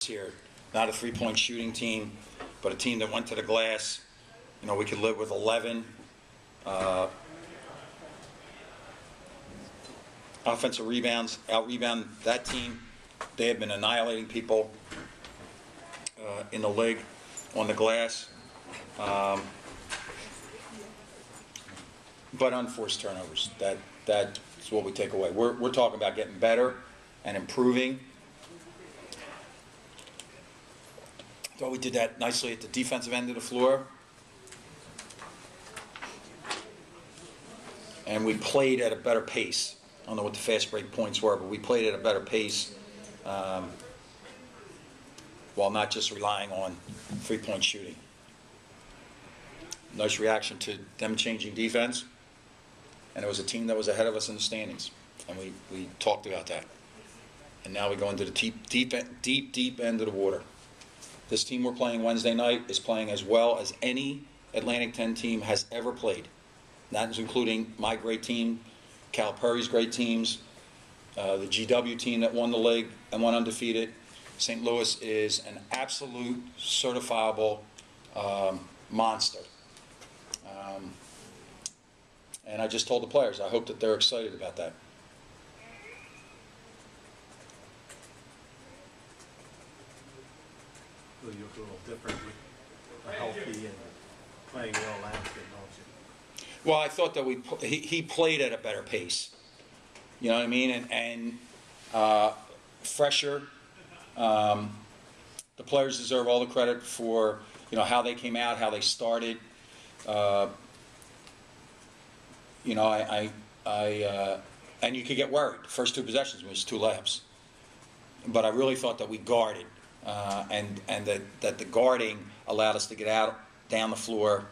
here. Not a three-point shooting team, but a team that went to the glass. You know, we could live with 11. Offensive rebounds, out-rebound that team. They have been annihilating people in the league on the glass. But unforced turnovers, that's what we take away. We're talking about getting better and improving. Thought we did that nicely at the defensive end of the floor. And we played at a better pace. I don't know what the fast break points were, but we played at a better pace while not just relying on three-point shooting. Nice reaction to them changing defense. And it was a team that was ahead of us in the standings. And we talked about that. And now we go into the deep end of the water. This team we're playing Wednesday night is playing as well as any Atlantic 10 team has ever played. That is including my great team, Calipari's great teams, the GW team that won the league and went undefeated. St. Louis is an absolute certifiable monster. And I just told the players, I hope that they're excited about that. You look a little different with a healthy and playing well last game, don't you? Well, I thought that he played at a better pace. You know what I mean? And fresher. The players deserve all the credit for how they came out, how they started. And you could get worried. The first two possessions was 2 layups. But I really thought that we guarded. And that the guarding allowed us to get out, down the floor,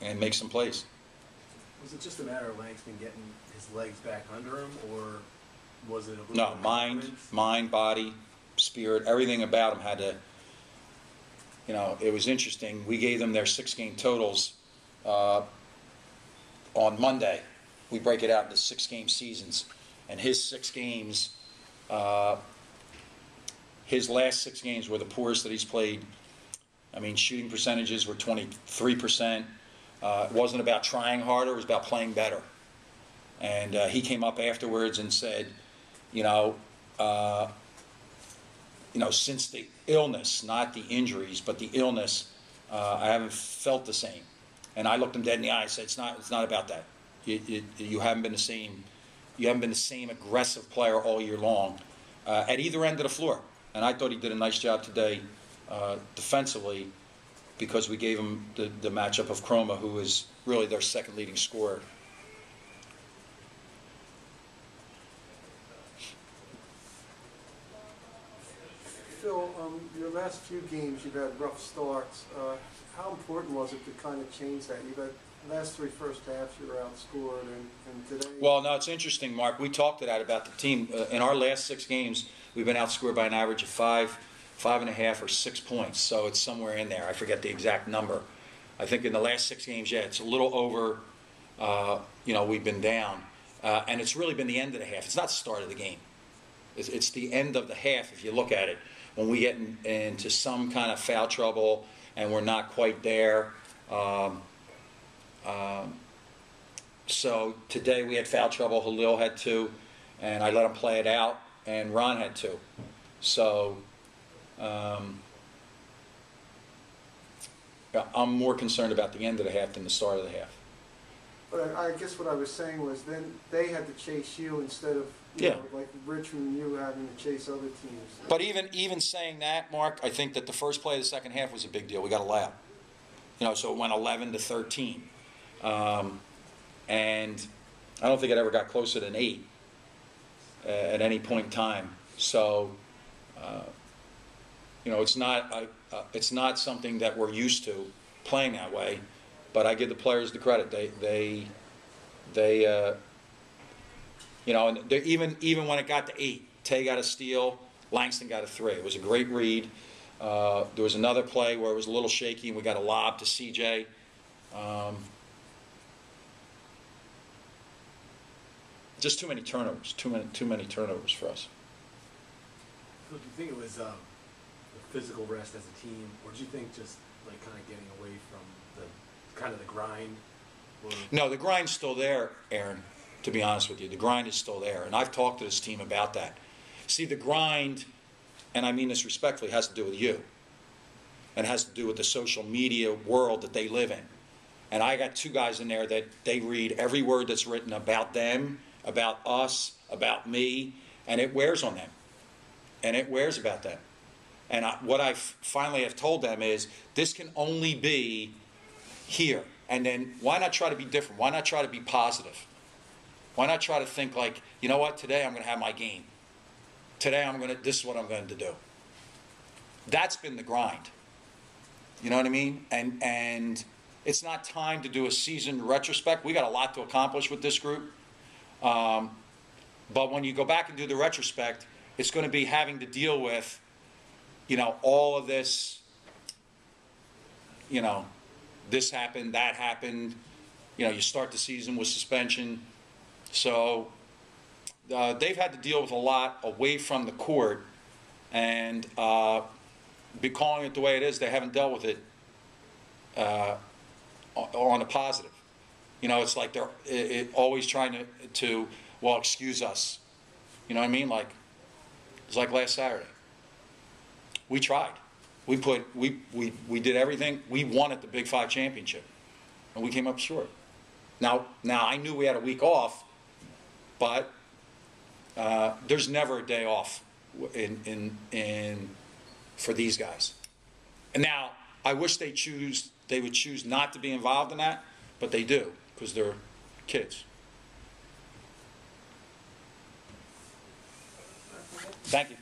and make some plays. Was it just a matter of Langston getting his legs back under him, or was it a little mind, body, spirit, everything about him had to, it was interesting. We gave them their 6-game totals on Monday. We break it out into 6-game seasons. And his 6 games... his last 6 games were the poorest that he's played. I mean, shooting percentages were 23%. It wasn't about trying harder; it was about playing better. And he came up afterwards and said, since the illness, not the injuries, but the illness, I haven't felt the same. And I looked him dead in the eye and said, "It's not about that. You haven't been the same. You haven't been the same aggressive player all year long at either end of the floor." And I thought he did a nice job today defensively, because we gave him the matchup of Chroma, who is really their second leading scorer. Phil, your last few games you've had rough starts. How important was it to kind of change that? You've had the last 3 first halves you were outscored, and today... Well, no, it's interesting, Mark. We talked about the team. In our last 6 games, we've been outscored by an average of 5.5, or 6 points. So it's somewhere in there. I forget the exact number. I think in the last 6 games, yeah, it's a little over, we've been down. And it's really been the end of the half. It's not the start of the game. It's the end of the half, if you look at it. When we get into some kind of foul trouble and we're not quite there. So today we had foul trouble. Halil had 2, and I let him play it out, and Ron had 2. So I'm more concerned about the end of the half than the start of the half. But I guess what I was saying was then they had to chase you instead of like Richmond, you having to chase other teams. But even saying that, Mark, I think that the first play of the second half was a big deal. We got a layup. So it went 11-13. And I don't think it ever got closer than 8 at any point in time. So, it's not something that we're used to playing that way. But I give the players the credit. And even when it got to 8, Tay got a steal, Langston got a 3. It was a great read. There was another play where it was a little shaky, and we got a lob to CJ. Just too many turnovers. Too many turnovers for us. Phil, do you think it was a physical rest as a team, or do you think just like kind of getting away from the kind of the grind? Or... No, the grind's still there, Aaron, to be honest with you. The grind is still there, and I've talked to this team about that. See, the grind, and I mean this respectfully, has to do with you. And has to do with the social media world that they live in. And I got two guys in there that they read every word that's written about them, about us, about me, and it wears on them. And it wears about them. And what I finally have told them is, this can only be here. And then why not try to be different? Why not try to be positive? Why not try to think like, you know what, today I'm going to have my game. Today this is what I'm going to do. That's been the grind. You know what I mean? And it's not time to do a season retrospect. We got a lot to accomplish with this group. But when you go back and do the retrospect, it's going to be having to deal with, you know, all of this, you know, this happened, that happened. You know, you start the season with suspension. So they've had to deal with a lot away from the court. And be calling it the way it is, they haven't dealt with it on a positive. You know, it's like they're always trying to, well, excuse us. You know what I mean? Like, it's like last Saturday. We tried. We did everything. We won at the Big Five championship, and we came up short. Now I knew we had a week off, but there's never a day off for these guys. And now I wish they would choose not to be involved in that, but they do because they're kids. Thank you.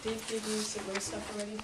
Did Dave give you some stuff already?